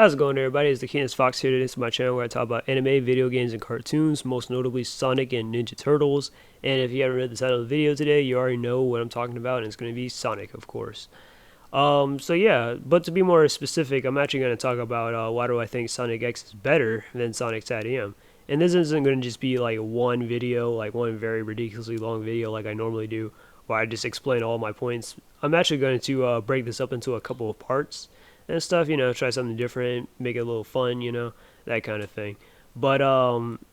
How's it going, everybody? It's the Keenest Fox here. Today, this is my channel where I talk about anime, video games, and cartoons, most notably Sonic and Ninja Turtles. And if you haven't read the title of the video today, you already know what I'm talking about, and it's going to be Sonic, of course. So yeah, but to be more specific, I'm actually going to talk about why do I think Sonic X is better than Sonic Satam. And this isn't going to just be like one video, like one very ridiculously long video like I normally do, where I just explain all my points. I'm actually going to break this up into a couple of parts and stuff, try something different, make it a little fun, that kind of thing. But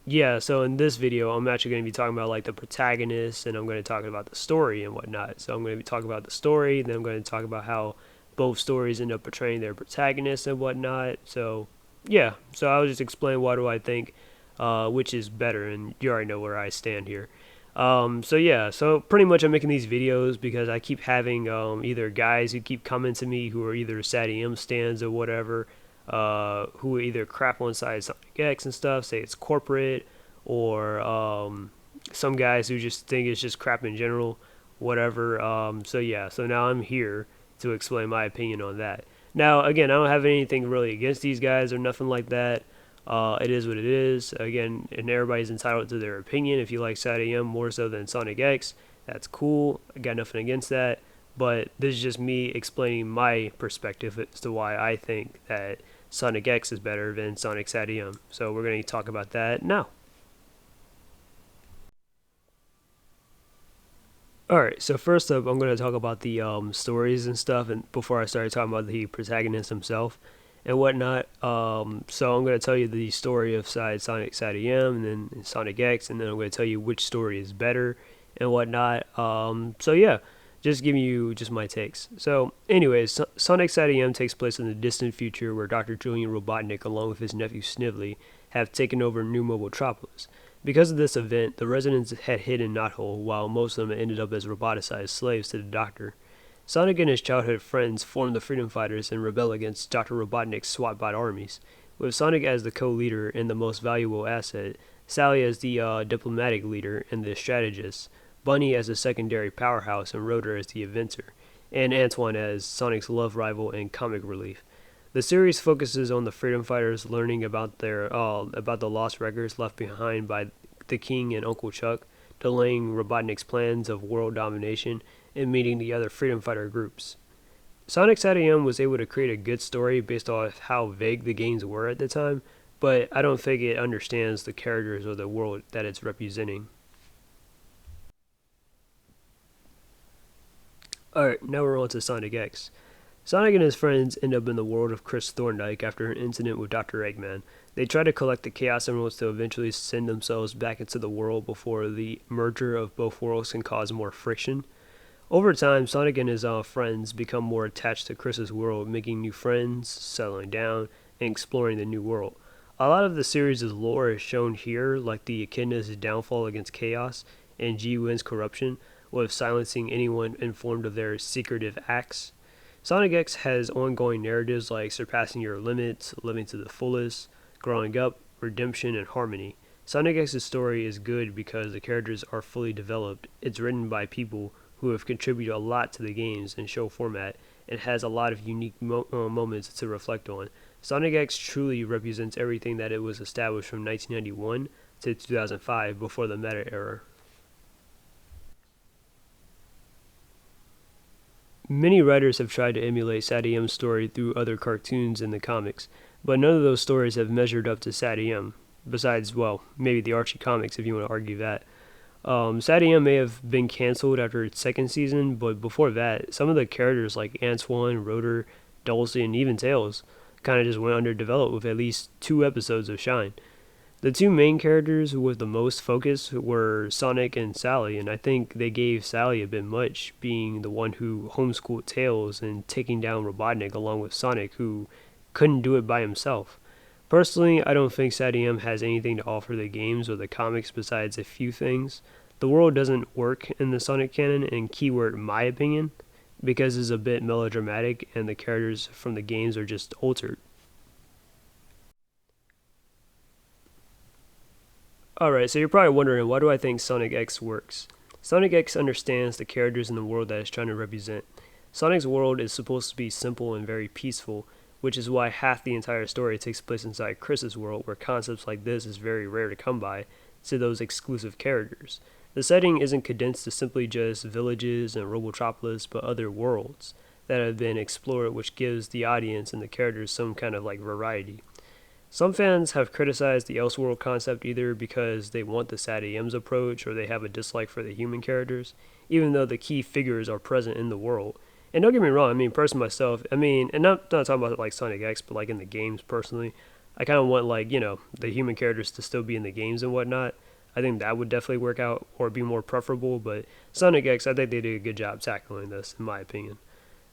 yeah, so in this video I'm actually going to be talking about like the protagonist, and I'm going to talk about the story and whatnot. So I'm going to be talking about the story, then I'm going to talk about how both stories end up portraying their protagonists and whatnot. So yeah, so I'll just explain why do I think which is better, and you already know where I stand here. So yeah, so pretty much I'm making these videos because I keep having either guys who keep coming to me who are either Satam stands or whatever, who either crap on side Sonic X and stuff, say it's corporate, or some guys who just think it's just crap in general, whatever. So yeah, so now I'm here to explain my opinion on that. Now again, I don't have anything really against these guys or nothing like that. It is what it is. Again, and everybody's entitled to their opinion. If you like Satam more so than Sonic X, that's cool. I got nothing against that. But this is just me explaining my perspective as to why I think that Sonic X is better than Sonic Satam. So we're going to talk about that now. Alright, so first up, I'm going to talk about the stories and stuff, and before I start talking about the protagonist himself and whatnot. So I'm going to tell you the story of Sonic Satam and then Sonic X, and then I'm going to tell you which story is better and whatnot. So yeah, just giving you just my takes. So anyways, Sonic Satam takes place in the distant future where Dr. Julian Robotnik, along with his nephew Snively, have taken over New Mobotropolis. Because of this event, the residents had hid in Knothole, while most of them ended up as roboticized slaves to the Doctor. Sonic and his childhood friends form the Freedom Fighters and rebel against Dr. Robotnik's SWAT-bot armies, with Sonic as the co-leader and the most valuable asset, Sally as the diplomatic leader and the strategist, Bunny as the secondary powerhouse and Rotor as the inventor, and Antoine as Sonic's love rival and comic relief. The series focuses on the Freedom Fighters learning about about the lost records left behind by the King and Uncle Chuck, delaying Robotnik's plans of world domination, and meeting the other Freedom Fighter groups. Sonic Satam was able to create a good story based off how vague the games were at the time, but I don't think it understands the characters or the world that it's representing. Alright, now we're on to Sonic X. Sonic and his friends end up in the world of Chris Thorndyke after an incident with Dr. Eggman. They try to collect the Chaos Emeralds to eventually send themselves back into the world before the merger of both worlds can cause more friction. Over time, Sonic and his friends become more attached to Chris's world, making new friends, settling down, and exploring the new world. A lot of the series' lore is shown here, like the Echidna's downfall against Chaos and G-Win's corruption, with silencing anyone informed of their secretive acts. Sonic X has ongoing narratives like surpassing your limits, living to the fullest, growing up, redemption, and harmony. Sonic X's story is good because the characters are fully developed. It's written by people who have contributed a lot to the games and show format, and has a lot of unique moments to reflect on. Sonic X truly represents everything that it was established from 1991 to 2005 before the meta era. Many writers have tried to emulate Satam's story through other cartoons in the comics, but none of those stories have measured up to Satam, besides, well, maybe the Archie comics if you want to argue that. Satam may have been cancelled after its second season, but before that, some of the characters like Antoine, Rotor, Dulcie, and even Tails kind of just went underdeveloped with at least 2 episodes of Shine. The 2 main characters with the most focus were Sonic and Sally, and I think they gave Sally a bit much, being the one who homeschooled Tails and taking down Robotnik along with Sonic, who couldn't do it by himself. Personally, I don't think Satam has anything to offer the games or the comics besides a few things. The world doesn't work in the Sonic canon, and keyword my opinion, because it's a bit melodramatic and the characters from the games are just altered. Alright, so you're probably wondering, why do I think Sonic X works? Sonic X understands the characters in the world that it's trying to represent. Sonic's world is supposed to be simple and very peaceful, which is why half the entire story takes place inside Chris's world, where concepts like this is very rare to come by to those exclusive characters. The setting isn't condensed to simply just villages and Robotropolis, but other worlds that have been explored, which gives the audience and the characters some kind of like variety. Some fans have criticized the Elseworld concept either because they want the Satam's approach or they have a dislike for the human characters, even though the key figures are present in the world. And don't get me wrong, I mean, personally myself, I mean, and not talking about like Sonic X, but like in the games personally, I kind of want like, the human characters to still be in the games and whatnot. I think that would definitely work out or be more preferable, but Sonic X, I think they did a good job tackling this, in my opinion.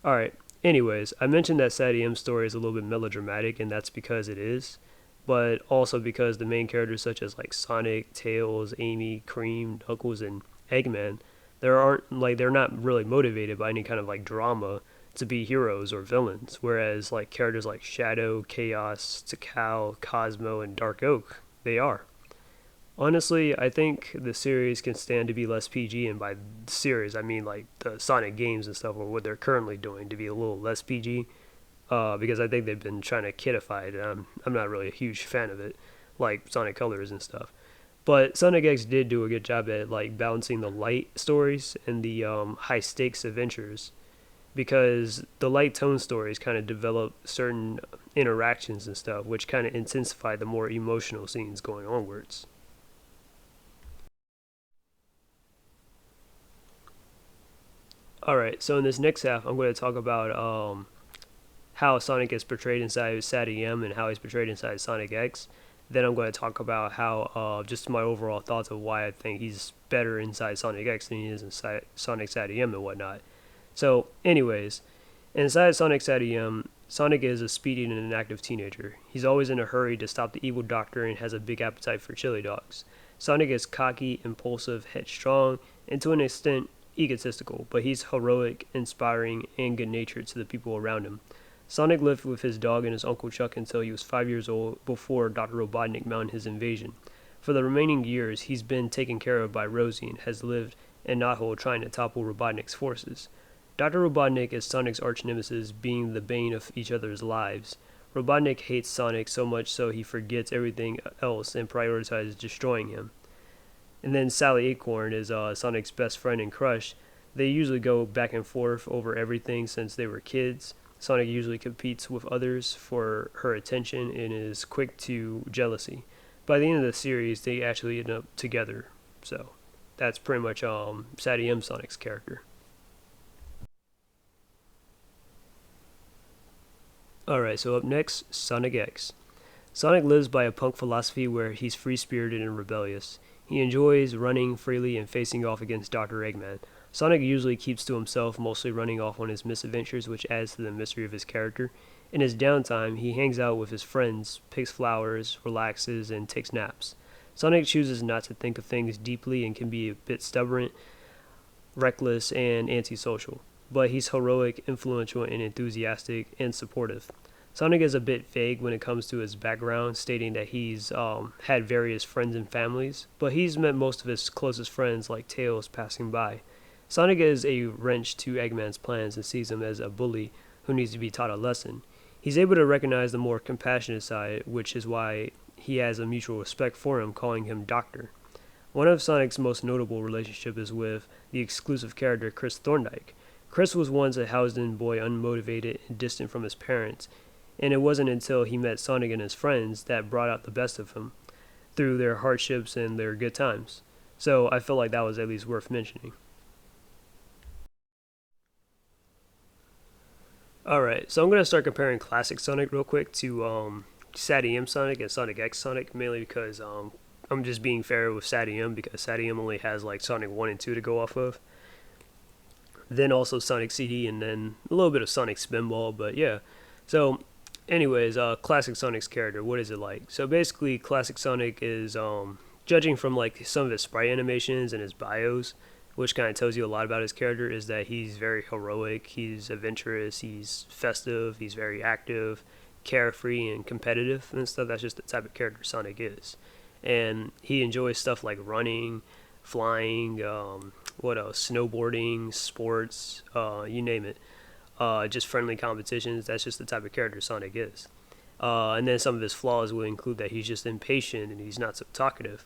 Alright, anyways, I mentioned that Satam's story is a little bit melodramatic, and that's because it is, but also because the main characters such as like Sonic, Tails, Amy, Cream, Knuckles, and Eggman, they're not really motivated by any kind of like drama to be heroes or villains, whereas like characters like Shadow, Chaos, Tikal, Cosmo, and Dark Oak, they are. Honestly, I think the series can stand to be less PG, and by the series, I mean like the Sonic games and stuff, or what they're currently doing to be a little less PG. Because I think they've been trying to kidify it, and I'm not really a huge fan of it, like Sonic Colors and stuff. But Sonic X did do a good job at like balancing the light stories and the high stakes adventures, because the light tone stories kind of develop certain interactions and stuff, which kind of intensify the more emotional scenes going onwards. All right, so in this next half, I'm going to talk about how Sonic is portrayed inside Satam and how he's portrayed inside Sonic X. Then I'm going to talk about how just my overall thoughts of why I think he's better inside Sonic X than he is inside Sonic Satam and whatnot. So, anyways, inside Sonic Satam, Sonic is a speedy and an active teenager. He's always in a hurry to stop the evil doctor and has a big appetite for chili dogs. Sonic is cocky, impulsive, headstrong, and to an extent egotistical, but he's heroic, inspiring, and good natured to the people around him. Sonic lived with his dog and his Uncle Chuck until he was 5 years old before Dr. Robotnik mounted his invasion. For the remaining years, he's been taken care of by Rosie and has lived in Naho trying to topple Robotnik's forces. Dr. Robotnik is Sonic's arch nemesis, being the bane of each other's lives. Robotnik hates Sonic so much so he forgets everything else and prioritizes destroying him. And then Sally Acorn is Sonic's best friend and crush. They usually go back and forth over everything since they were kids. Sonic usually competes with others for her attention and is quick to jealousy. By the end of the series, they actually end up together. So that's pretty much Sadie M. Sonic's character. Alright, so up next, Sonic X. Sonic lives by a punk philosophy where he's free-spirited and rebellious. He enjoys running freely and facing off against Dr. Eggman. Sonic usually keeps to himself, mostly running off on his misadventures, which adds to the mystery of his character. In his downtime, he hangs out with his friends, picks flowers, relaxes, and takes naps. Sonic chooses not to think of things deeply and can be a bit stubborn, reckless, and antisocial, but he's heroic, influential, and enthusiastic and supportive. Sonic is a bit vague when it comes to his background, stating that he's had various friends and families, but he's met most of his closest friends like Tails passing by. Sonic is a wrench to Eggman's plans and sees him as a bully who needs to be taught a lesson. He's able to recognize the more compassionate side, which is why he has a mutual respect for him, calling him Doctor. One of Sonic's most notable relationships is with the exclusive character Chris Thorndyke. Chris was once a Housden boy, unmotivated and distant from his parents, and it wasn't until he met Sonic and his friends that brought out the best of him through their hardships and their good times. So I feel like that was at least worth mentioning. Alright, so I'm going to start comparing classic Sonic real quick to Sadie M Sonic and Sonic X Sonic, mainly because I'm just being fair with Sadie M because Sadie M only has like Sonic 1 and 2 to go off of. Then also Sonic CD and then a little bit of Sonic Spinball, but yeah. So anyways, classic Sonic's character, what is it like? So basically classic Sonic is judging from like some of his sprite animations and his bios, which kind of tells you a lot about his character, is that he's very heroic, he's adventurous, he's festive, he's very active, carefree, and competitive and stuff. That's just the type of character Sonic is. And he enjoys stuff like running, flying, what else, snowboarding, sports, you name it. just friendly competitions. That's just the type of character Sonic is. And then some of his flaws would include that he's just impatient and he's not so talkative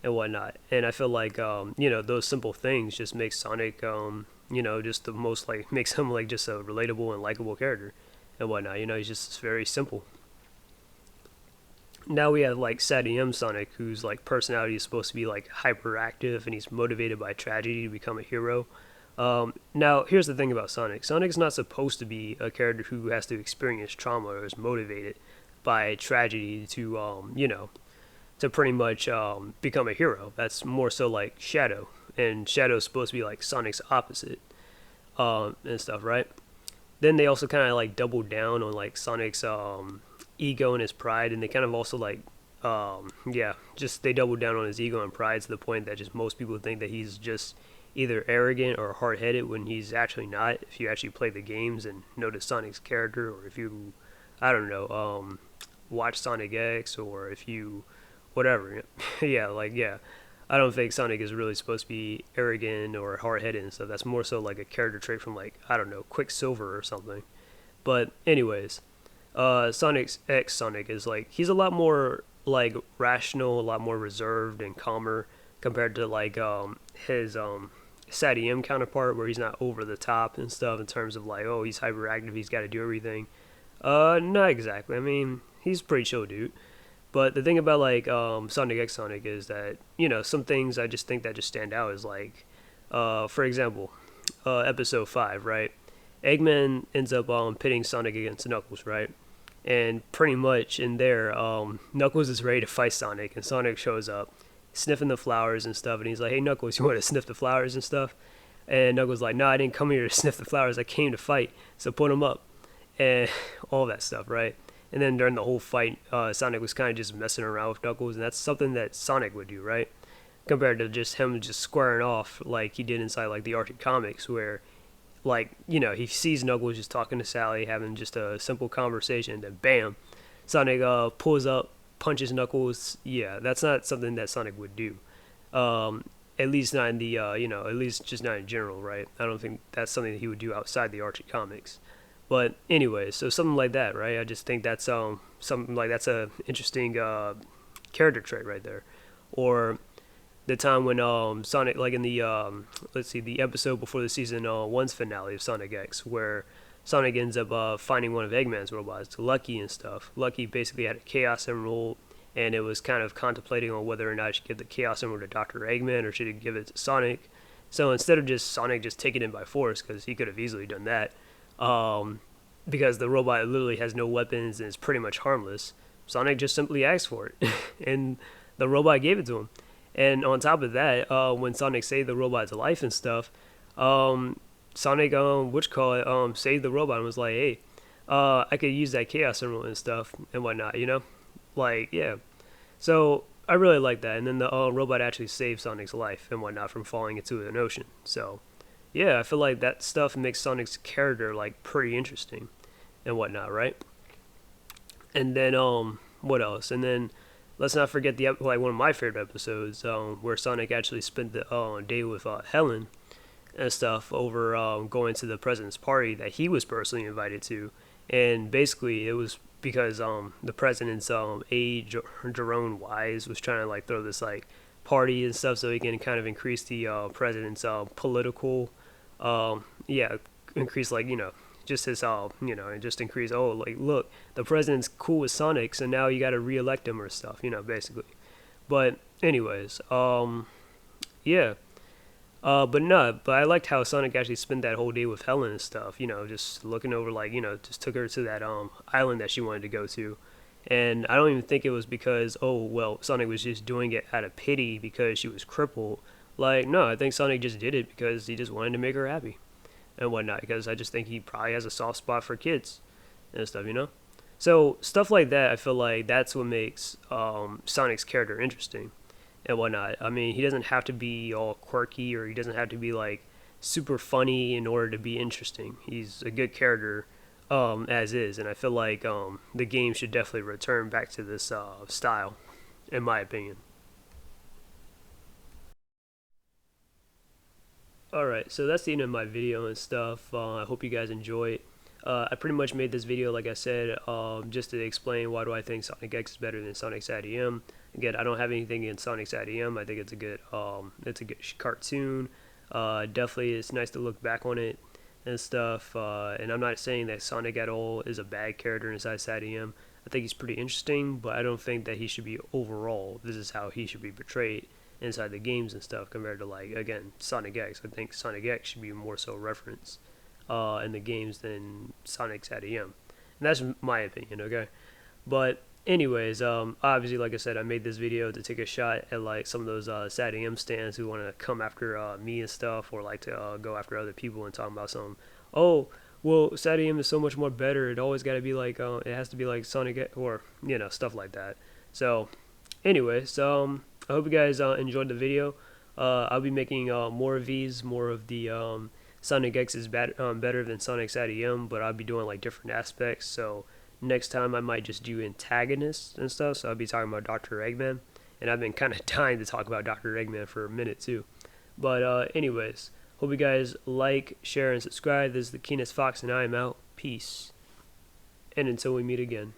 and whatnot. And I feel like those simple things just make Sonic just the most like makes him like just a relatable and likable character and whatnot. He's just very simple. Now we have like Satam Sonic, whose like personality is supposed to be like hyperactive and he's motivated by tragedy to become a hero. Now here's the thing about Sonic. Sonic's not supposed to be a character who has to experience trauma or is motivated by tragedy to to pretty much become a hero. That's more so like Shadow, and Shadow's supposed to be like Sonic's opposite and stuff, right? Then they also kind of like double down on like Sonic's ego and his pride, and they kind of also like just they double down on his ego and pride to the point that just most people think that he's just either arrogant or hard-headed when he's actually not. If you actually play the games and notice Sonic's character, or if you I don't know watch Sonic X, or if you whatever yeah, I don't think Sonic is really supposed to be arrogant or hard-headed and stuff. That's more so like a character trait from like, I don't know, Quicksilver or something. But anyways, Sonic's X Sonic is like, he's a lot more like rational, a lot more reserved and calmer compared to like his Satam counterpart, where he's not over the top and stuff in terms of like, oh, he's hyperactive, he's got to do everything. Not exactly. I mean, he's a pretty chill dude. But the thing about like Sonic X Sonic is that some things I just think that just stand out is like, for example, episode 5, right? Eggman ends up pitting Sonic against Knuckles, right? And pretty much in there, Knuckles is ready to fight Sonic, and Sonic shows up, sniffing the flowers and stuff, and he's like, "Hey Knuckles, you want to sniff the flowers and stuff?" And Knuckles like, "No, I didn't come here to sniff the flowers. I came to fight. So put them up," and all that stuff, right? And then during the whole fight, Sonic was kind of just messing around with Knuckles, and that's something that Sonic would do, right? Compared to just him just squaring off like he did inside like the Archie comics, where like he sees Knuckles just talking to Sally, having just a simple conversation, and then bam, Sonic pulls up, punches Knuckles. Yeah, that's not something that Sonic would do. At least not in the at least just not in general, right? I don't think that's something that he would do outside the Archie comics. But anyways, so something like that, right? I just think that's something like that's a interesting character trait right there. Or the time when Sonic, like in the the episode before the season one's finale of Sonic X, where Sonic ends up finding one of Eggman's robots, Lucky and stuff. Lucky basically had a Chaos Emerald, and it was kind of contemplating on whether or not it should give the Chaos Emerald to Dr. Eggman or should it give it to Sonic. So instead of just Sonic just taking it by force, because he could have easily done that, because the robot literally has no weapons and is pretty much harmless, Sonic just simply asked for it, and the robot gave it to him. And on top of that, when Sonic saved the robot's life and stuff, Sonic, saved the robot and was like, hey, I could use that Chaos Emerald and stuff and whatnot, Like, yeah. So I really like that. And then the robot actually saved Sonic's life and whatnot from falling into an ocean. So, yeah, I feel like that stuff makes Sonic's character, like, pretty interesting and whatnot, right? And then, what else? And then, let's not forget one of my favorite episodes, where Sonic actually spent the day with Helen and stuff over going to the president's party that he was personally invited to, and basically it was because the president's aide Jerome Wise was trying to like throw this like party and stuff so he can kind of increase the president's political increase like just his and just increase, oh, like, look, the president's cool with Sonic, so now you got to re-elect him or stuff, basically. But anyways, yeah. But I liked how Sonic actually spent that whole day with Helen and stuff, just looking over, like, just took her to that island that she wanted to go to. And I don't even think it was because, oh, well, Sonic was just doing it out of pity because she was crippled. Like, no, I think Sonic just did it because he just wanted to make her happy and whatnot, because I just think he probably has a soft spot for kids and stuff, So stuff like that, I feel like that's what makes Sonic's character interesting and whatnot. I mean, he doesn't have to be all quirky, or he doesn't have to be like super funny in order to be interesting. He's a good character as is, and I feel like the game should definitely return back to this style, in my opinion. Alright, so that's the end of my video and stuff. I hope you guys enjoy it. I pretty much made this video, like I said, just to explain why do I think Sonic X is better than Sonic SatEM. Again, I don't have anything against Sonic SatEM. I think it's a good cartoon. Definitely, it's nice to look back on it and stuff. And I'm not saying that Sonic at all is a bad character inside SatEM. I think he's pretty interesting, but I don't think that he should be overall. This is how he should be portrayed inside the games and stuff compared to, like, again, Sonic X. I think Sonic X should be more so referenced in the games than Sonic SatEM. And that's my opinion, okay? But anyways, obviously, like I said, I made this video to take a shot at like some of those SatEM stands who want to come after me and stuff, or like to go after other people and talk about some. Oh, well, SatEM is so much more better. It always got to be like it has to be like Sonic, or stuff like that. So, anyways, I hope you guys enjoyed the video. I'll be making more of these, more of the Sonic X is better than Sonic SatEM, but I'll be doing like different aspects. So next time I might just do antagonists and stuff. So I'll be talking about Dr. Eggman, and I've been kind of dying to talk about Dr. Eggman for a minute too. But anyways, hope you guys like, share, and subscribe. This is the Keenest Fox, and I am out. Peace. And until we meet again.